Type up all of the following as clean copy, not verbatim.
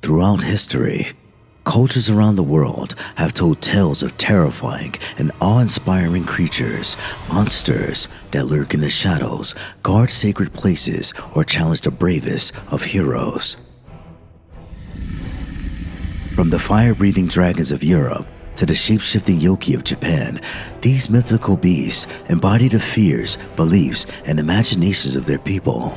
Throughout history, cultures around the world have told tales of terrifying and awe-inspiring creatures, monsters that lurk in the shadows, guard sacred places, or challenge the bravest of heroes. From the fire-breathing dragons of Europe to the shape-shifting yoki of Japan, these mythical beasts embody the fears, beliefs, and imaginations of their people.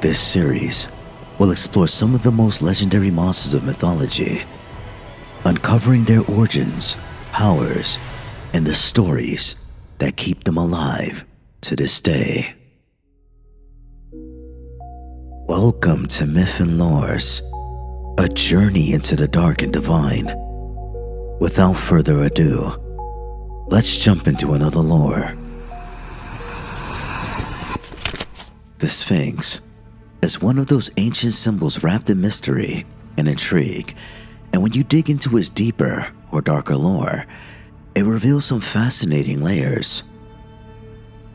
This series will explore some of the most legendary monsters of mythology, uncovering their origins, powers, and the stories that keep them alive to this day. Welcome to Myth and Lores, a journey into the dark and divine. Without further ado, let's jump into another lore. The Sphinx is one of those ancient symbols wrapped in mystery and intrigue, and when you dig into its deeper or darker lore, it reveals some fascinating layers.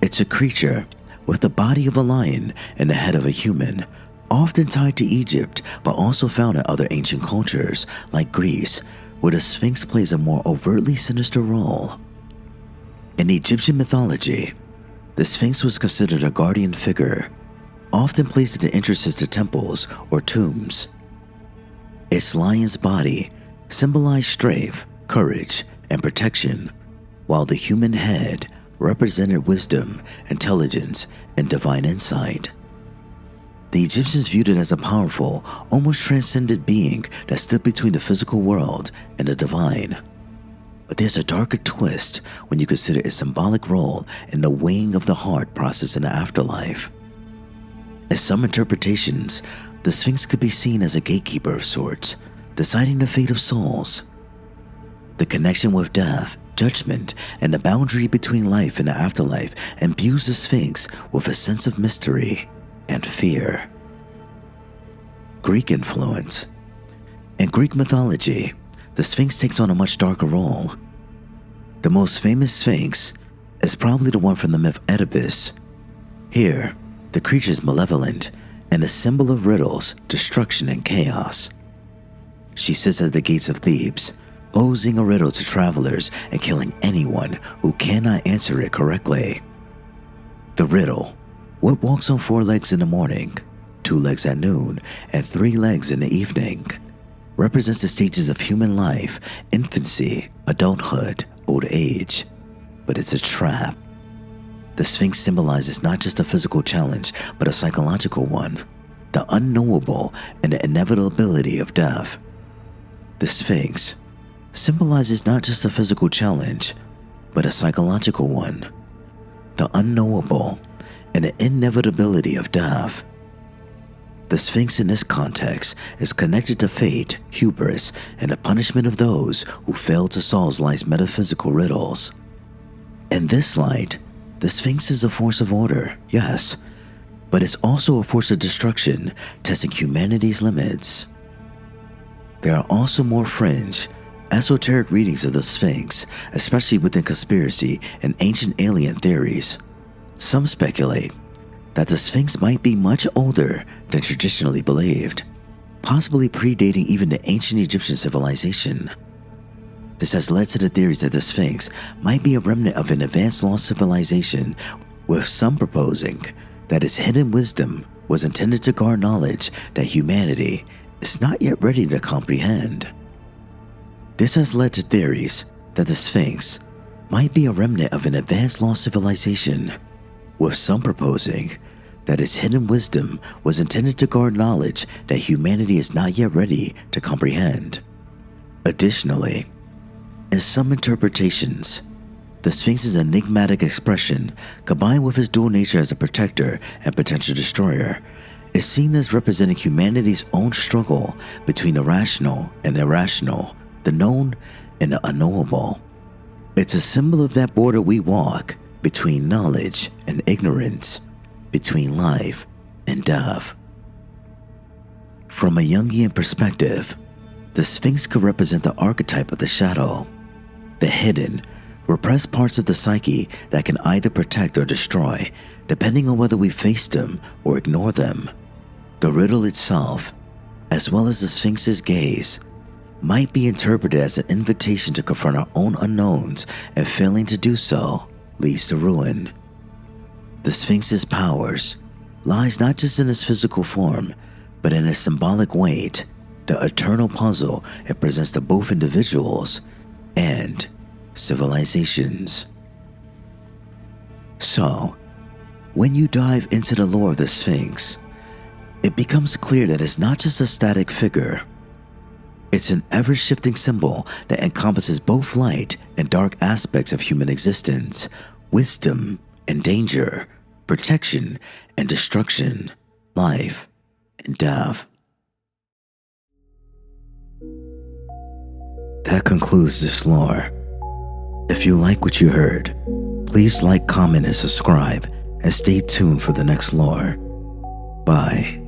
It's a creature with the body of a lion and the head of a human, often tied to Egypt, but also found in other ancient cultures like Greece, where the Sphinx plays a more overtly sinister role. In Egyptian mythology, the Sphinx was considered a guardian figure, often placed at the entrances to temples or tombs. Its lion's body symbolized strength, courage, and protection, while the human head represented wisdom, intelligence, and divine insight. The Egyptians viewed it as a powerful, almost transcendent being that stood between the physical world and the divine. But there's a darker twist when you consider its symbolic role in the weighing of the heart process in the afterlife. In some interpretations, the Sphinx could be seen as a gatekeeper of sorts, deciding the fate of souls. The connection with death, judgment, and the boundary between life and the afterlife imbues the Sphinx with a sense of mystery and fear. Greek influence. In Greek mythology, the Sphinx takes on a much darker role. The most famous Sphinx is probably the one from the myth Oedipus. Here, the creature is malevolent and a symbol of riddles, destruction, and chaos. She sits at the gates of Thebes, posing a riddle to travelers and killing anyone who cannot answer it correctly. The riddle: what walks on 4 legs in the morning, 2 legs at noon, and 3 legs in the evening, represents the stages of human life: infancy, adulthood, old age. But it's a trap. The Sphinx symbolizes not just a physical challenge, but a psychological one: the unknowable and the inevitability of death. The Sphinx symbolizes not just a physical challenge, but a psychological one: the unknowable and the inevitability of death. The Sphinx in this context is connected to fate, hubris, and the punishment of those who fail to solve life's metaphysical riddles. In this light, the Sphinx is a force of order, yes, but it's also a force of destruction, testing humanity's limits. There are also more fringe, esoteric readings of the Sphinx, especially within conspiracy and ancient alien theories. Some speculate that the Sphinx might be much older than traditionally believed, possibly predating even the ancient Egyptian civilization. This has led to the theories that the Sphinx might be a remnant of an advanced lost civilization, with some proposing that its hidden wisdom was intended to guard knowledge that humanity is not yet ready to comprehend. This has led to theories that the Sphinx might be a remnant of an advanced lost civilization, with some proposing that its hidden wisdom was intended to guard knowledge that humanity is not yet ready to comprehend. Additionally, in some interpretations, The Sphinx's enigmatic expression, combined with his dual nature as a protector and potential destroyer, is seen as representing humanity's own struggle between the rational and irrational, the known and the unknowable. It's a symbol of that border we walk between knowledge and ignorance, between life and death. From a Jungian perspective, the Sphinx could represent the archetype of the shadow, the hidden, repressed parts of the psyche that can either protect or destroy, depending on whether we face them or ignore them. The riddle itself, as well as the Sphinx's gaze, might be interpreted as an invitation to confront our own unknowns, and failing to do so leads to ruin. The Sphinx's powers lies not just in its physical form, but in its symbolic weight, the eternal puzzle it presents to both individuals and civilizations. So, when you dive into the lore of the Sphinx, it becomes clear that it's not just a static figure. It's an ever-shifting symbol that encompasses both light and dark aspects of human existence, wisdom and danger, protection and destruction, life and death. That concludes this lore. If you like what you heard, please like, comment, and subscribe, and stay tuned for the next lore. Bye.